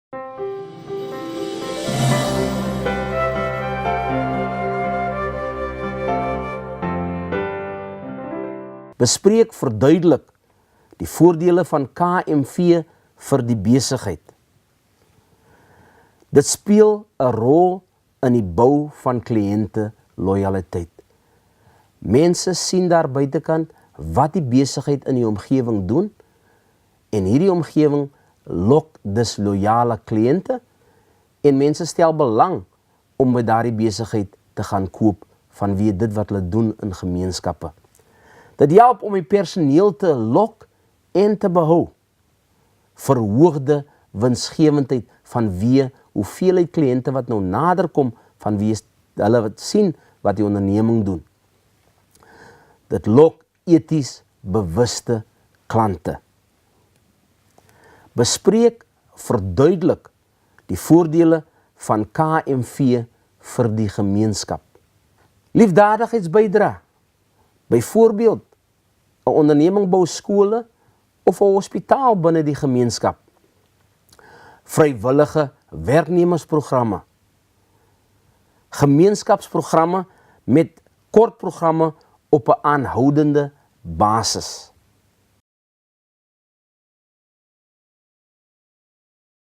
Bespreek verduidelik die voordele van KMV vir die besigheid. Dit speel 'n rol in die bou van kliënte loyaliteit. Mense sien daar buitekant wat die besigheid in die omgewing doen en hierdie omgewing lok dus loyale kliënte en mense stel belang om by daardie besigheid te gaan koop vanweë dit wat hulle doen in gemeenskappe. Dit help om die personeel te lok en te behou. Verhoogde winsgewendheid vanweë hoeveelheid kliënte wat nou nader kom vanweë hulle wat sien wat die onderneming doen. Dit lok eties bewuste klante. Bespreek verduidelik die voordele van KMV vir die gemeenskap. Liefdadigheidsbydra. Byvoorbeeld, 'n onderneming bou skole of 'n hospitaal binne die gemeenskap. Vrywillige werknemersprogramme. Gemeenskapsprogramme met kortprogramme op 'n aanhoudende basis.